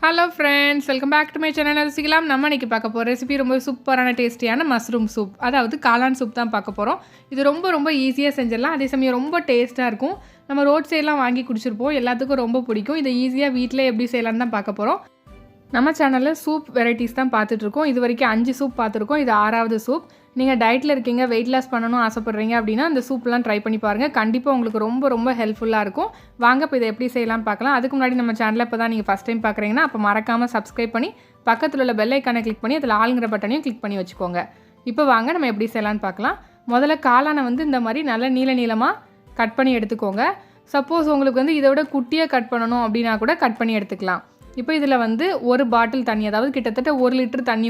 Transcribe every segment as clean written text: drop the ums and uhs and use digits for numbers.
Hello friends, welcome back to my channel ருசிக்கலாம். நம்ம இன்றைக்கி பார்க்க போகிற ரெசிபி ரொம்ப சூப்பரான டேஸ்டியான மஷ்ரூம் சூப், அதாவது காளான் சூப் தான் பார்க்க போகிறோம். இது ரொம்ப ஈஸியாக செஞ்சிடலாம். அதே சமயம் ரொம்ப டேஸ்ட்டாக இருக்கும். நம்ம ரோட் சைட்லாம் வாங்கி குடிச்சிருப்போம், எல்லாத்துக்கும் ரொம்ப பிடிக்கும். இதை ஈஸியாக வீட்டில் எப்படி செய்யலான்னு தான் பார்க்க போகிறோம். நம்ம சேனலில் சூப் வெரைட்டிஸ் தான் பார்த்துட்ருக்கோம். இது வரைக்கும் 5 சூப் பார்த்துருக்கோம். இது 6வது சூப். நீங்கள் டயட்டில் இருக்கீங்க, வெயிட் லாஸ் பண்ணணும் ஆசைப்பட்றீங்க அப்படின்னா அந்த சூப்லாம் ட்ரை பண்ணி பாருங்கள். கண்டிப்பாக உங்களுக்கு ரொம்ப ஹெல்ப்ஃபுல்லாக இருக்கும். வாங்க இப்போ இதை எப்படி செய்யலாம் பார்க்கலாம். அதுக்கு முன்னாடி நம்ம சேனலில் இப்போ தான் நீங்கள் ஃபஸ்ட் டைம் பார்க்குறீங்கன்னா அப்போ மறக்காமல் சப்ஸ்கிரைப் பண்ணி பக்கத்தில் உள்ள பெல் ஐக்கானை கிளிக் பண்ணி அதில் ஆளுங்கிற பட்டனையும் கிளிக் பண்ணி வச்சுக்கோங்க. இப்போ வாங்க நம்ம எப்படி செய்யலான்னு பார்க்கலாம். முதல்ல காளானை இந்த மாதிரி நல்லா நீளமாக கட் பண்ணி எடுத்துக்கோங்க. சப்போஸ் உங்களுக்கு இதை விட குட்டியாக கட் பண்ணணும் அப்படின்னா கூட கட் பண்ணி எடுத்துக்கலாம். இப்போ இதில் ஒரு பாட்டில் தண்ணி, அதாவது கிட்டத்தட்ட 1 லிட்டர் தண்ணி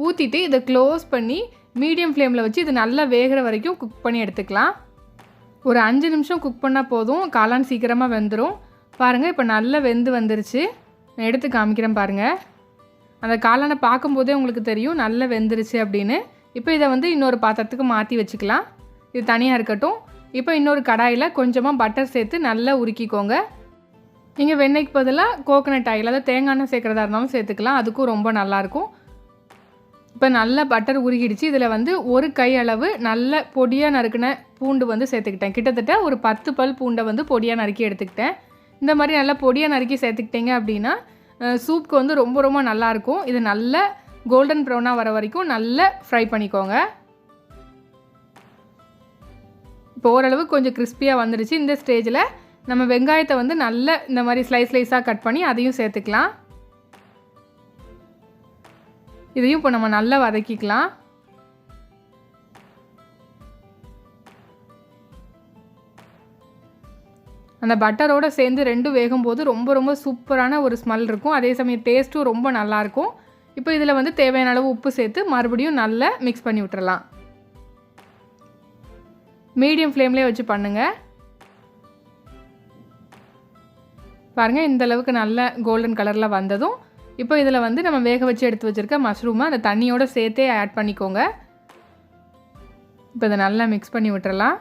ஊற்றிட்டு இதை க்ளோஸ் பண்ணி மீடியம் ஃப்ளேமில் வச்சு இது நல்லா வேகிற வரைக்கும் குக் பண்ணி எடுத்துக்கலாம். ஒரு 5 நிமிஷம் குக் பண்ணால் போதும், காளான் சீக்கிரமாக வெந்துடும். பாருங்கள், இப்போ நல்லா வெந்து வந்துருச்சு. நான் எடுத்து காமிக்கிறேன் பாருங்கள். அந்த காளானை பார்க்கும்போதே உங்களுக்கு தெரியும் நல்லா வெந்துருச்சு அப்படின்னு. இப்போ இதை இன்னொரு பாத்திரத்துக்கு மாற்றி வச்சுக்கலாம். இது தனியாக இருக்கட்டும். இப்போ இன்னொரு கடாயில் கொஞ்சமாக பட்டர் சேர்த்து நல்லா உருக்கிக்கோங்க. நீங்கள் வெண்ணெய்க்கு பதிலாக கோகனட் ஆயில், அதாவது தேங்காய் எண்ணெய் சேர்க்குறதா இருந்தாலும் சேர்த்துக்கலாம், அதுக்கும் ரொம்ப நல்லாயிருக்கும். இப்போ நல்லா பட்டர் உருகிடுச்சு. இதில் ஒரு கை அளவு நல்ல பொடியாக நறுக்கின பூண்டு சேர்த்துக்கிட்டேன். கிட்டத்தட்ட ஒரு 10 பல் பூண்டை பொடியாக நறுக்கி எடுத்துக்கிட்டேன். இந்த மாதிரி நல்லா பொடியாக நறுக்கி சேர்த்துக்கிட்டீங்க அப்படின்னா சூப்புக்கு ரொம்ப நல்லாயிருக்கும். இது நல்ல கோல்டன் ப்ரௌனாக வர வரைக்கும் நல்லா ஃப்ரை பண்ணிக்கோங்க. இப்போ ஓரளவு கொஞ்சம் கிறிஸ்பியாக வந்துடுச்சு. இந்த ஸ்டேஜில் நம்ம வெங்காயத்தை நல்லா இந்த மாதிரி ஸ்லைஸாக கட் பண்ணி அதையும் சேர்த்துக்கலாம். இதையும் இப்போ நம்ம நல்லா வதக்கிக்கலாம். அந்த பட்டரோடு சேர்ந்து ரெண்டும் வேகும்போது ரொம்ப சூப்பரான ஒரு ஸ்மெல் இருக்கும். அதே சமயம் டேஸ்ட்டும் ரொம்ப நல்லாயிருக்கும். இப்போ இதில் தேவையான அளவு உப்பு சேர்த்து மறுபடியும் நல்லா மிக்ஸ் பண்ணி விட்டுறலாம். மீடியம் ஃப்ளேம்லேயே வச்சு பண்ணுங்கள். பாருங்கள், இந்த அளவுக்கு நல்ல கோல்டன் கலரில் வந்ததும் இப்போ இதில் நம்ம வேக வச்சு எடுத்து வச்சுருக்க மஷ்ரூமை அந்த தண்ணியோடு சேர்த்தே ஆட் பண்ணிக்கோங்க. இப்போ இதை நல்லா மிக்ஸ் பண்ணி விட்டுறலாம்.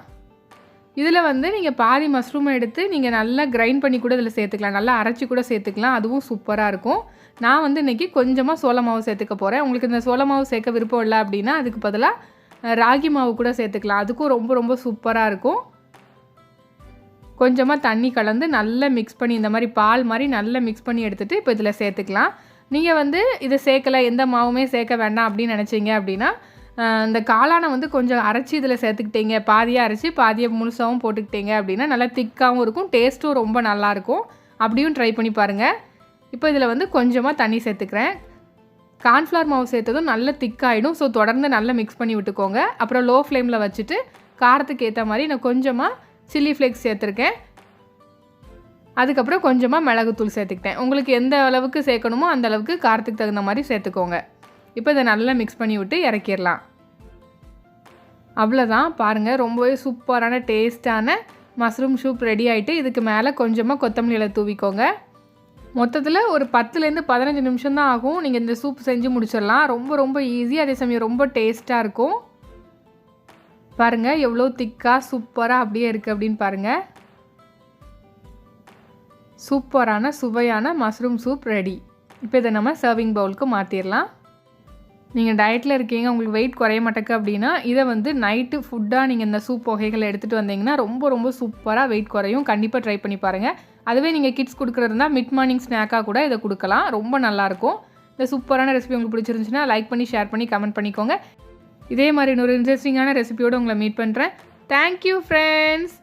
இதில் நீங்கள் பாதி மஷ்ரூமை எடுத்து நீங்கள் நல்லா கிரைண்ட் பண்ணி கூட இதில் சேர்த்துக்கலாம், நல்லா அரைச்சி கூட சேர்த்துக்கலாம், அதுவும் சூப்பராக இருக்கும். நான் இன்றைக்கி கொஞ்சமாக சோள மாவு சேர்த்துக்க போகிறேன். உங்களுக்கு இந்த சோள மாவு சேர்க்க விருப்பம் இல்லை அப்படின்னா அதுக்கு பதிலாக ராகி மாவு கூட சேர்த்துக்கலாம், அதுக்கும் ரொம்ப சூப்பராக இருக்கும். கொஞ்சமாக தண்ணி கலந்து நல்லா மிக்ஸ் பண்ணி இந்த மாதிரி பால் மாதிரி நல்லா மிக்ஸ் பண்ணி எடுத்துகிட்டு இப்போ இதில் சேர்த்துக்கலாம். நீங்கள் இதை சேர்க்கலை, எந்த மாவுமே சேர்க்க வேண்டாம் அப்படின்னு நினச்சிங்க அப்படின்னா இந்த காளானை கொஞ்சம் அரைச்சி இதில் சேர்த்துக்கிட்டீங்க, பாதியாக அரைச்சி பாதியை முழுசாகவும் போட்டுக்கிட்டீங்க அப்படின்னா நல்லா திக்காகவும் இருக்கும், டேஸ்ட்டும் ரொம்ப நல்லாயிருக்கும். அப்படியும் ட்ரை பண்ணி பாருங்கள். இப்போ இதில் கொஞ்சமாக தண்ணி சேர்த்துக்கிறேன். கார்ன்ஃப்ளவர் மாவு சேர்த்ததும் நல்லா திக்காகிடும். ஸோ தொடர்ந்து நல்லா மிக்ஸ் பண்ணி விட்டுக்கோங்க. அப்புறம் லோ ஃப்ளேமில் வச்சுட்டு காரத்துக்கு ஏற்ற மாதிரி நான் கொஞ்சமாக சில்லி ஃப்ளேக்ஸ் சேர்த்துருக்கேன். அதுக்கப்புறம் கொஞ்சமாக மிளகுத்தூள் சேர்த்துக்கிட்டேன். உங்களுக்கு எந்த அளவுக்கு சேர்க்கணுமோ அந்த அளவுக்கு காரத்துக்கு தகுந்த மாதிரி சேர்த்துக்கோங்க. இப்போ இதை நல்லா மிக்ஸ் பண்ணி விட்டு இறக்கிடலாம். அவ்வளோதான், பாருங்கள், ரொம்பவே சூப்பரான டேஸ்டான மஷ்ரூம் சூப் ரெடி ஆகிட்டு. இதுக்கு மேலே கொஞ்சமாக கொத்தமல்லி இலை தூவிக்கோங்க. மொத்தத்தில் ஒரு 10லேருந்து 15 நிமிஷம் தான் ஆகும். நீங்கள் இந்த சூப் செஞ்சு முடிச்சிடலாம். ரொம்ப ஈஸி, அதே சமயம் ரொம்ப டேஸ்ட்டாக இருக்கும். பாருங்கள் எவ்வளோ திக்காக சூப்பராக அப்படியே இருக்குது அப்படின்னு பாருங்கள். சூப்பரான சுவையான மஷ்ரூம் சூப் ரெடி. இப்போ இதை நம்ம சர்விங் பவுலுக்கு மாற்றிடலாம். நீங்கள் டயட்டில் இருக்கீங்க, உங்களுக்கு வெயிட் குறைய மாட்டேக்கு அப்படின்னா இதை நைட்டு ஃபுட்டாக நீங்கள் இந்த சூப் வகைகளை எடுத்துகிட்டு வந்தீங்கன்னா ரொம்ப சூப்பராக வெயிட் குறையும். கண்டிப்பாக ட்ரை பண்ணி பாருங்கள். அதுவே நீங்கள் கிட்ஸ் கொடுக்குறதுனா மிட் மார்னிங் ஸ்நாக்காக கூட இதை கொடுக்கலாம், ரொம்ப நல்லாயிருக்கும். இந்த சூப்பரான ரெசிபி உங்களுக்கு பிடிச்சிருந்துச்சுன்னா லைக் பண்ணி ஷேர் பண்ணி கமெண்ட் பண்ணிக்கோங்க. இதே மாதிரி இன்னொரு இன்ட்ரெஸ்டிங்கான ரெசிபியோடு உங்களை மீட் பண்ணுறேன். Thank you friends.